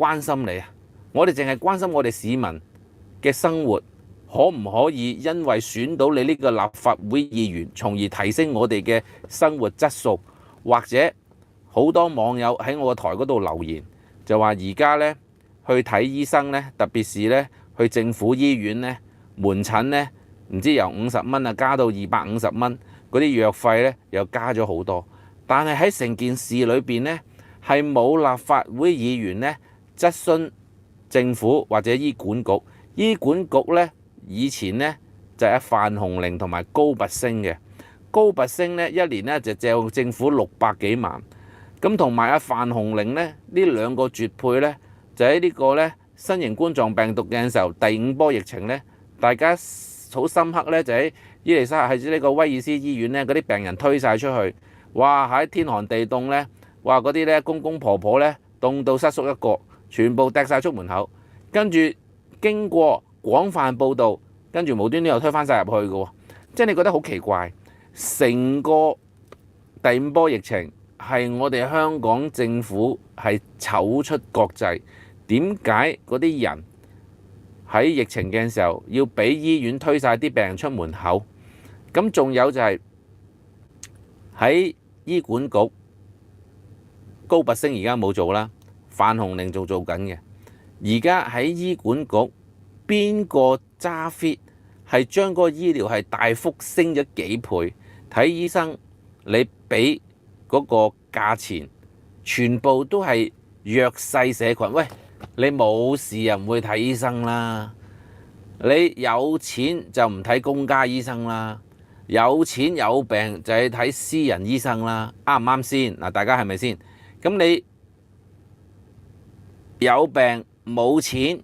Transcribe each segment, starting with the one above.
關心你啊！我哋淨係關心我哋市民嘅生活，可唔可以因為選到你呢個立法會議員，從而提升我哋嘅生活質素？或者好多網友喺我個台嗰度留言，就話而家呢去睇醫生呢，特別是呢去政府醫院呢門診呢，唔知由50蚊啊加到250蚊，嗰啲藥費呢又加咗好多。但係喺成件事裏邊呢，係冇立法會議員呢質詢政府或者醫管局。醫管局呢以前呢就係范鴻齡同埋高拔陞嘅。高拔陞呢一年呢就借政府600幾萬，咁同埋范鴻齡呢兩個絕配呢，就喺呢個呢新型冠狀病毒嘅時候第5波疫情呢，大家好深刻呢，就喺伊利沙喺呢個威爾斯醫院呢，嗰啲病人推晒出去，哇喺天寒地凍呢，哇嗰啲呢公公婆婆呢凍到失縮一個，全部掟晒出門口，跟住經過廣泛報導，跟住無端端又推翻晒入去嘅，即係你覺得好奇怪。成個第5波疫情係我哋香港政府係醜出國際，點解嗰啲人喺疫情嘅時候要俾醫院推晒啲病人出門口？咁仲有就係喺醫管局，高拔陞而家冇做啦，范鴻齡仲做緊嘅。而家喺醫管局邊個揸 fit 係將嗰個醫療係大幅升咗幾倍？睇醫生你俾嗰個價錢，全部都係弱勢社群。喂，你冇事又唔會睇醫生啦，你有錢就唔睇公家醫生啦，有錢有病就係睇私人醫生啦，啱唔啱先？嗱，大家係咪先？咁你有病冇錢，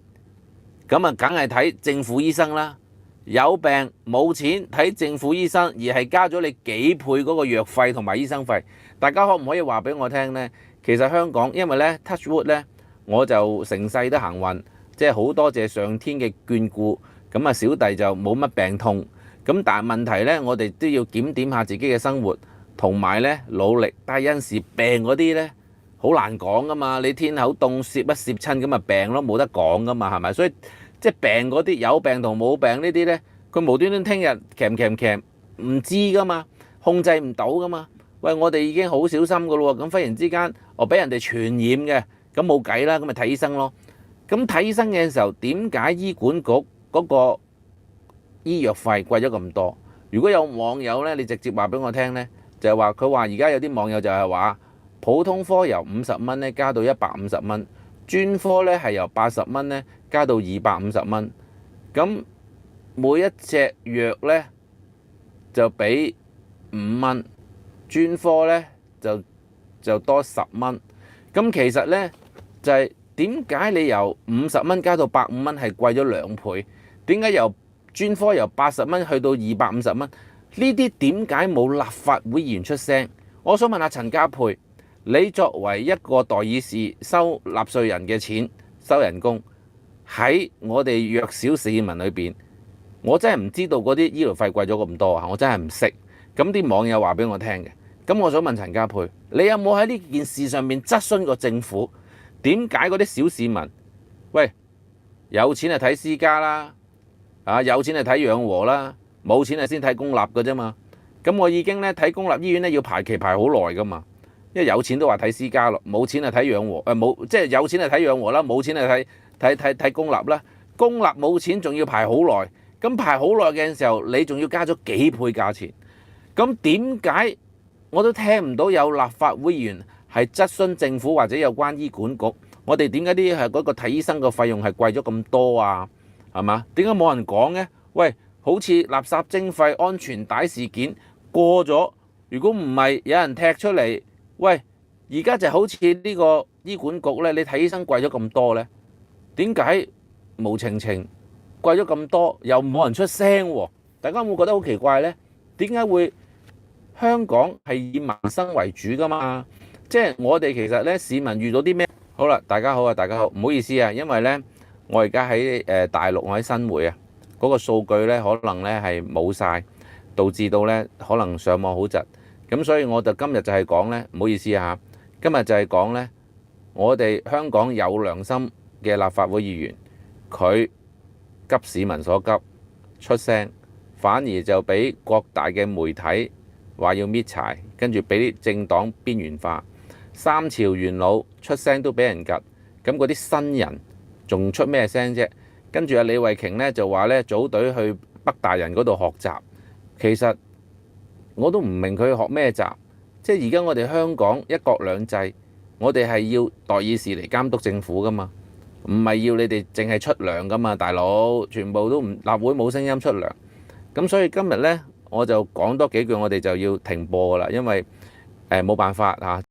咁啊梗係睇政府醫生啦。有病冇錢睇政府醫生，而係加咗你幾倍嗰個藥費同埋醫生費。大家可唔可以話俾我聽呢？其實香港因為呢 touch wood 呢，我就成世都行運，即係好多謝上天嘅眷顧。咁啊，小弟就冇乜病痛。咁但係問題呢，我哋都要檢點下自己嘅生活，同埋呢努力。但係有陣時病嗰啲呢，好難講噶嘛。你天口凍攝一攝親咁啊病咯，冇得講噶嘛，係咪？所以即係病嗰啲有病同冇病呢啲呢，佢無端端聽日鉗唔知噶嘛，控制唔到噶嘛。喂，我哋已經好小心噶咯喎，咁忽然之間我俾人哋傳染嘅，咁冇計啦，咁咪睇醫生咯。咁睇醫生嘅時候，點解醫管局嗰個醫藥費貴咗咁多？如果有網友呢，你直接話俾我聽呢，就係話佢話而家有啲網友就係話普通科由50蚊呢加到150蚊，專科呢係由80蚊呢加到250蚊，咁每一隻藥呢就俾5蚊，專科呢就多10蚊。咁其實呢，就係點解你由50蚊加到150蚊係貴咗2倍？點解由專科由80蚊去到250蚊？呢啲點解冇立法會議員出聲？我想問下陳家珮，你作為一個代議士，收納稅人嘅錢，收人工，喺我哋弱小市民裏邊，我真係唔知道嗰啲醫療費貴咗咁多啊！我真係唔識。咁啲網友話俾我聽嘅。咁我想問陳家珮，你有冇喺呢件事上面質詢過政府？點解嗰啲小市民，喂，有錢係睇私家啦，有錢係睇養和啦，冇錢係先睇公立嘅啫嘛。咁我已經咧睇公立醫院咧要排期排好耐噶嘛，因為有錢都話睇私家咯，冇錢係睇養和，冇即係有錢係睇養和啦，冇錢係睇公立啦。公立冇錢仲要排好耐，咁排好耐嘅時候，你仲要加咗幾倍價錢。咁點解我都聽唔到有立法會議員係質詢政府或者有關醫管局？我哋點解啲係嗰個睇醫生嘅費用係貴咗咁多啊？係嘛？點解冇人講呢？喂，好似垃圾徵費、安全帶事件過咗，如果唔係有人踢出嚟，喂，而家就好似呢個醫管局呢，你睇醫生貴咗咁多呢？點解無情情貴咗咁多，又冇人出聲喎？大家有冇覺得好奇怪呢？點解會？香港係以民生為主噶嘛，即係我哋其實咧市民遇到啲咩？好啦，大家好啊，大家好，唔好意思啊，因為咧我而家喺大陸，我喺新會啊，嗰個數據咧可能咧係冇晒，導致到咧可能上網好窒，咁所以我就今日就係講咧，唔好意思啊，今日就係講咧我哋香港有良心嘅立法會議員，佢急市民所急出聲，反而就俾各大嘅媒體話要搣柴，跟住俾啲政黨邊緣化，三朝元老出聲都俾人趌，咁嗰啲新人仲出咩聲啫？跟住阿李慧瓊呢就話呢組隊去北大人嗰度學習，其實我都唔明佢學咩習，即係而家我哋香港一國兩制，我哋係要代議士嚟監督政府噶嘛，唔係要你哋淨係出糧噶嘛，大佬全部都唔立會冇聲音出糧，咁所以今日呢，我就講多幾句，我哋就要停播噶啦，因為冇辦法嚇。